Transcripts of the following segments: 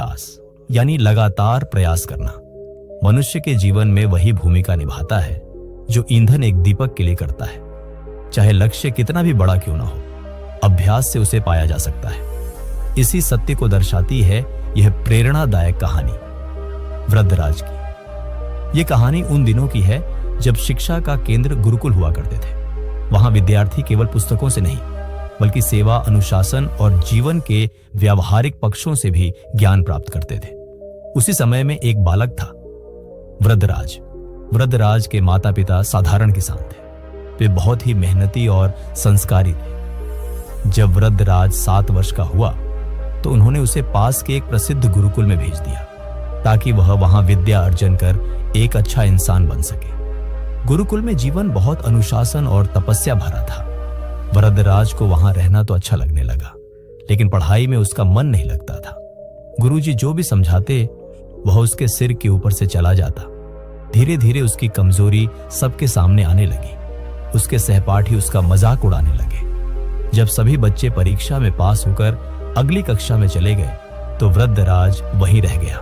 अभ्यास यानी लगातार प्रयास करना मनुष्य के जीवन में वही भूमिका निभाता है जो ईंधन एक दीपक के लिए करता है। चाहे लक्ष्य कितना भी बड़ा क्यों ना हो, अभ्यास से उसे पाया जा सकता है। इसी सत्य को दर्शाती है यह प्रेरणादायक कहानी वृद्धराज की। यह कहानी उन दिनों की है जब शिक्षा का केंद्र गुरुकुल हुआ करते थे। वहां विद्यार्थी केवल पुस्तकों से नहीं बल्कि सेवा, अनुशासन और जीवन के व्यावहारिक पक्षों से भी ज्ञान प्राप्त करते थे। उसी समय में एक बालक था, वृद्धराज। वृद्धराज के माता पिता साधारण किसान थे। वे बहुत ही मेहनती और संस्कारी थे। जब वृद्धराज 7 वर्ष का हुआ तो उन्होंने उसे पास के एक प्रसिद्ध गुरुकुल में भेज दिया ताकि वह वहां विद्या अर्जन कर एक अच्छा इंसान बन सके। गुरुकुल में जीवन बहुत अनुशासन और तपस्या भरा था। वृद्धराज को वहां रहना तो अच्छा लगने लगा, लेकिन पढ़ाई में उसका मन नहीं लगता था। गुरुजी जो भी समझाते वह उसके सिर के ऊपर से चला जाता। धीरे धीरे उसकी कमजोरी सबके सामने आने लगी। उसके सहपाठी उसका मजाक उड़ाने लगे। जब सभी बच्चे परीक्षा में पास होकर अगली कक्षा में चले गए तो वृद्धराज वहीं रह गया,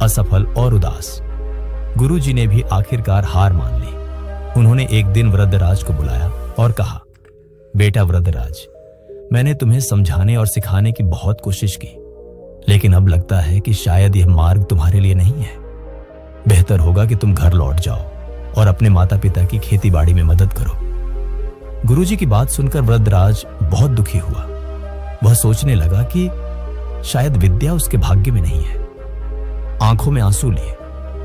असफल और उदास। गुरुजी ने भी आखिरकार हार मान ली। उन्होंने एक दिन वृद्धराज को बुलाया और कहा, बेटा वृद्धराज, मैंने तुम्हें समझाने और सिखाने की बहुत कोशिश की, लेकिन अब लगता है कि शायद यह मार्ग तुम्हारे लिए नहीं है। बेहतर होगा कि तुम घर लौट जाओ और अपने माता पिता की खेती बाड़ी में मदद करो। गुरुजी की बात सुनकर वृद्धराज बहुत दुखी हुआ। वह सोचने लगा कि शायद विद्या उसके भाग्य में नहीं है। आंखों में आंसू लिए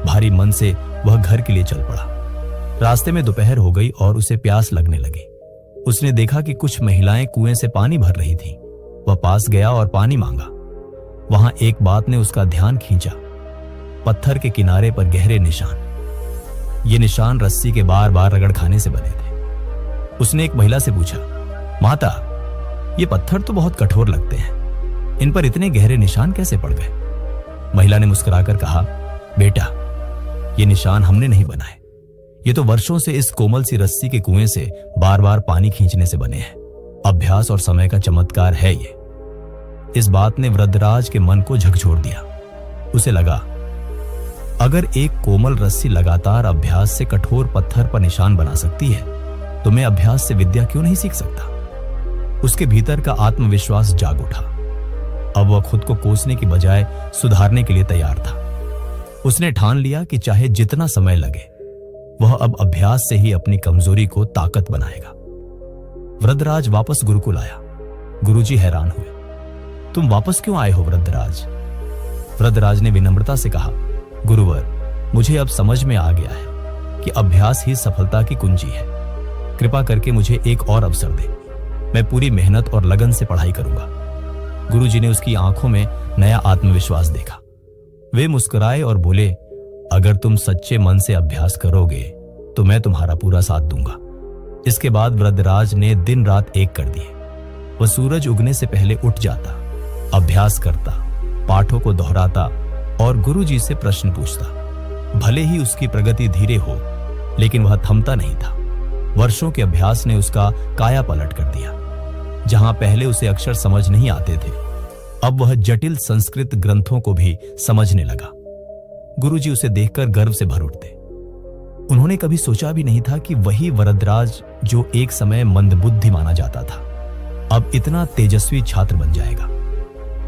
भारी मन से वह घर के लिए चल पड़ा। रास्ते में दोपहर हो गई और उसे प्यास लगने लगी। उसने देखा कि कुछ महिलाएं कुएं से पानी भर रही थीं। वह पास गया और पानी मांगा। वहां एक बात ने उसका ध्यान खींचा, पत्थर के किनारे पर गहरे निशान। ये निशान रस्सी के बार बार रगड़ खाने से बने थे। उसने एक महिला से पूछा, माता, ये पत्थर तो बहुत कठोर लगते हैं, इन पर इतने गहरे निशान कैसे पड़ गए? महिला ने मुस्कुराकर कहा, बेटा, ये निशान हमने नहीं बनाए, ये तो वर्षों से इस कोमल सी रस्सी के कुएं से बार बार पानी खींचने से बने हैं। अभ्यास और समय का चमत्कार है ये। इस बात ने वृद्धराज के मन को झकझोर दिया। उसे लगा, अगर एक कोमल रस्सी लगातार अभ्यास से कठोर पत्थर पर निशान बना सकती है तो मैं अभ्यास से विद्या क्यों नहीं सीख सकता? उसके भीतर का आत्मविश्वास जाग उठा। अब वह खुद को कोसने की बजाय सुधारने के लिए तैयार था। उसने ठान लिया कि चाहे जितना समय लगे वह अब अभ्यास से ही अपनी कमजोरी को ताकत बनाएगा। वृद्धराज वापस गुरुकुल आया। गुरुजी हैरान हुए, तुम वापस क्यों आए हो वृद्धराज? वृद्धराज ने विनम्रता से कहा, गुरुवर, मुझे अब समझ में आ गया है कि अभ्यास ही सफलता की कुंजी है। कृपा करके मुझे एक और अवसर दे। मैं पूरी मेहनत और लगन से पढ़ाई करूंगा। गुरुजी ने उसकी आंखों में नया आत्मविश्वास देखा। वे मुस्कुराए और बोले, अगर तुम सच्चे मन से अभ्यास करोगे तो मैं तुम्हारा पूरा साथ दूंगा। इसके बाद वृद्धराज ने दिन रात एक कर दिए। वह सूरज उगने से पहले उठ जाता, अभ्यास करता, पाठों को दोहराता और गुरुजी से प्रश्न पूछता। भले ही उसकी प्रगति धीरे हो, लेकिन वह थमता नहीं था। वर्षों के अभ्यास ने उसका काया पलट कर दिया। जहां पहले उसे अक्षर समझ नहीं आते थे, अब वह जटिल संस्कृत ग्रंथों को भी समझने लगा। गुरुजी उसे देखकर गर्व से भर उठते। उन्होंने कभी सोचा भी नहीं था कि वही वृद्धराज जो एक समय मंदबुद्धि माना जाता था, अब इतना तेजस्वी छात्र बन जाएगा।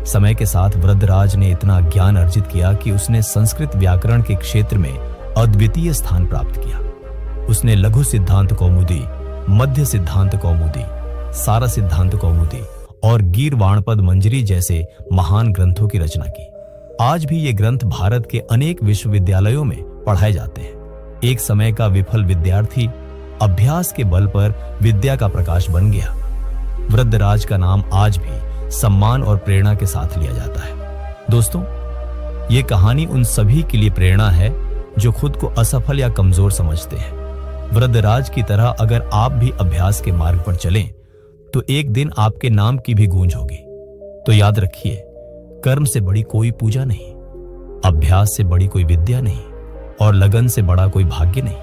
समय के साथ वृद्धराज ने इतना ज्ञान अर्जित किया कि उसने संस्कृत व्याकरण के क्षेत्र में अद्वितीय स्थान प्राप्त किया। उसने लघु सिद्धांत कौमुदी, मध्य सिद्धांत कौमुदी, सारा सिद्धांत कौमुदी और गीरवाणपद मंजरी जैसे महान ग्रंथों की रचना की। आज भी ये ग्रंथ भारत के अनेक विश्वविद्यालयों में पढ़ाए जाते हैं। एक समय का विफल विद्यार्थी अभ्यास के बल पर विद्या का प्रकाश बन गया। वृद्धराज का नाम आज भी सम्मान और प्रेरणा के साथ लिया जाता है। दोस्तों, ये कहानी उन सभी के लिए प्रेरणा है जो खुद को असफल या कमजोर समझते हैं। वृद्धराज की तरह अगर आप भी अभ्यास के मार्ग पर चलें तो एक दिन आपके नाम की भी गूंज होगी। तो याद रखिए, कर्म से बड़ी कोई पूजा नहीं, अभ्यास से बड़ी कोई विद्या नहीं और लगन से बड़ा कोई भाग्य नहीं।